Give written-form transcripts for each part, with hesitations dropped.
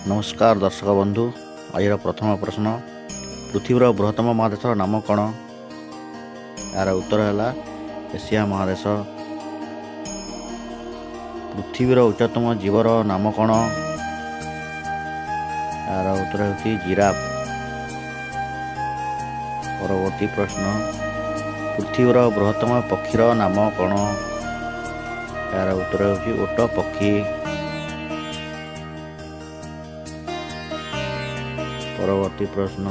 नमस्कार दर्शक बंधु। आज प्रथम प्रश्न, पृथ्वीर बृहत्तम महादेशर नाम कौन? यार उत्तर है एशिया महादेश। पृथ्वीर उच्चतम जीवर नाम कौन? यार उत्तर है जिराफ। परवर्ती प्रश्न, पृथ्वीर बृहत्तम पक्षीर नाम कौन? यार उत्तर है ओट पक्षी। परवर्ती प्रश्न,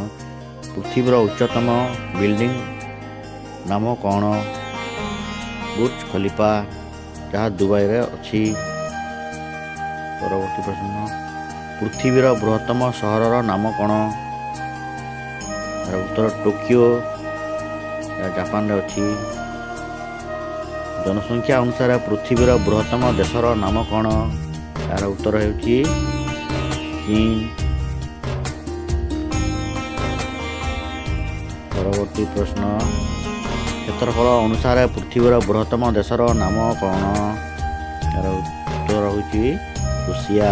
पृथ्वीर उच्चतम बिल्डिंग नाम कौन? बुर्ज खलीफा, जहाँ दुबई रे अच्छी। परवर्ती प्रश्न, पृथ्वीर बृहत्तम सहरर नाम कौन? यार उत्तर टोकियो, जापान रे अच्छी। जनसंख्या अनुसार पृथ्वीर बृहत्तम देशर नाम कौन? यार उत्तर है चीन। परवर्ती प्रश्न, क्षेत्रफल अनुसार पृथ्वीर बृहत्तम देशर नाम कौन? यार उत्तर होची रूसिया।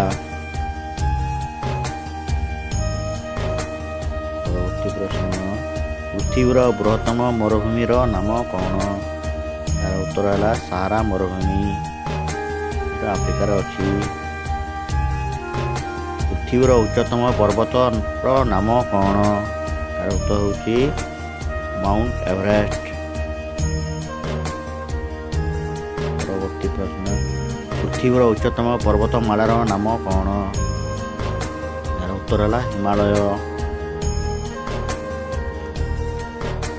परवर्ती प्रश्न, पृथ्वीर बृहत्तम मरुभूमिर नाम कौन? यार उत्तर है सहारा मरुभूमि, आफ्रिकार अच्छी। पृथ्वीर उच्चतम पर्वतर नाम कौन? यार उत्तर होची माउंट एवरेस्ट। परवर्ती प्रश्न, पृथ्वीर उच्चतम पर्वतमालार नाम कौन? यार उत्तर है हिमालय।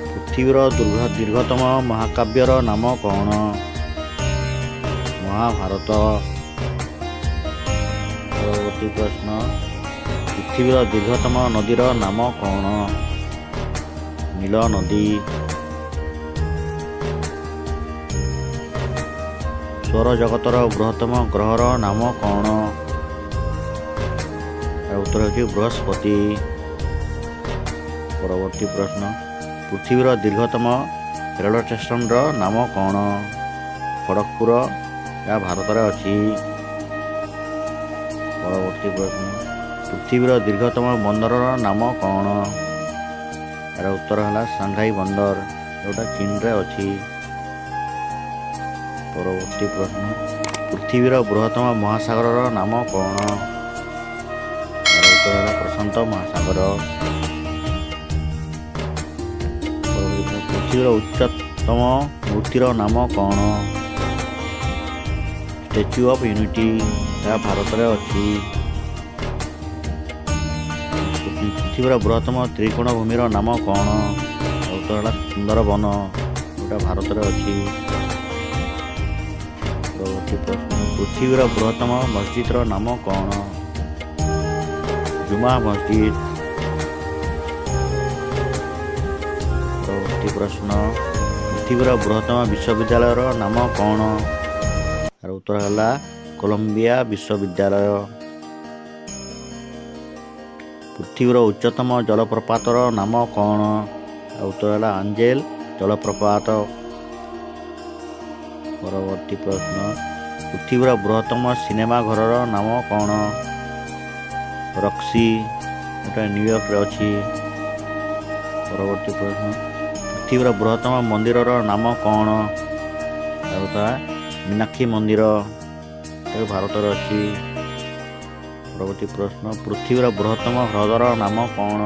पृथ्वीर दीर्घतम महाकाव्यर नाम कौन? महाभारत। परवर्ती प्रश्न, पृथ्वीर दीर्घतम नदीर नाम कौन? नील नदी। सौर जगतर बृहत्तम ग्रहर नाम कौन? उत्तर है बृहस्पति। परवर्ती प्रश्न, पृथ्वीर दीर्घतम रेल स्टेशन नाम कौन? खड़गपुर, यह भारत में अच्छी। परवर्ती प्रश्न, पृथ्वीर दीर्घतम बंदर नाम कौन? यार उत्तर है सांघाई बंदर, जोटा चीन रे अच्छी। परवर्ती प्रश्न, पृथ्वीर बृहत्तम महासागर नाम कौन? यार उत्तर है प्रशांत महासागर। पृथ्वीर उच्चतम मूर्तिर नाम कौन? स्टैच्यू ऑफ यूनिटी, यह भारत में अच्छी। पृथ्वीर बृहत्तम त्रिकोण भूमिर नाम कौन? उत्तर है सुंदरबन, जोटा भारत में अच्छी। परवर्ती प्रश्न, पृथ्वीर बृहत्तम मस्जिदर नाम कौन? जुमा मस्जिद। परवर्ती प्रश्न, पृथ्वीर बृहत्तम विश्वविद्यालयर नाम कौन? उत्तर है कोलंबिया विश्वविद्यालय। पृथ्वीर उच्चतम जलप्रपातर नाम कौन? उत्तर है आंजेल जलप्रपात। परवर्ती प्रश्न, पृथ्वीर बृहत्तम सिनेमा घरर नाम कौन? रॉक्सी, जोटा न्यूयॉर्क रे अच्छी। परवर्ती प्रश्न, पृथ्वीर बृहत्तम मंदिरर नाम कौन? मीनाक्षी मंदिर, भारत में अच्छी। परवर्ती प्रश्न, पृथ्वीर बृहत्तम ह्रदर नाम कौन?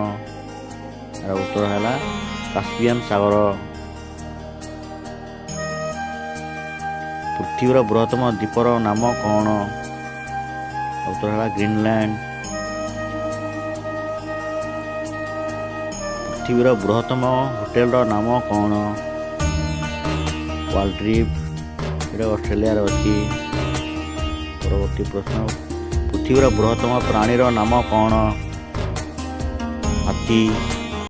उत्तर है कास्पियन सागर। पृथ्वीर बृहत्तम द्वीपर नाम कौन? उत्तर है ग्रीनलैंड। पृथ्वीर बृहत्तम होटेल नाम कौन? वालड्रीफ, ऑस्ट्रेलिया अच्छी। परवर्ती प्रश्न, पृथ्वीर बृहत्तम प्राणीर नाम कौन? हाथी।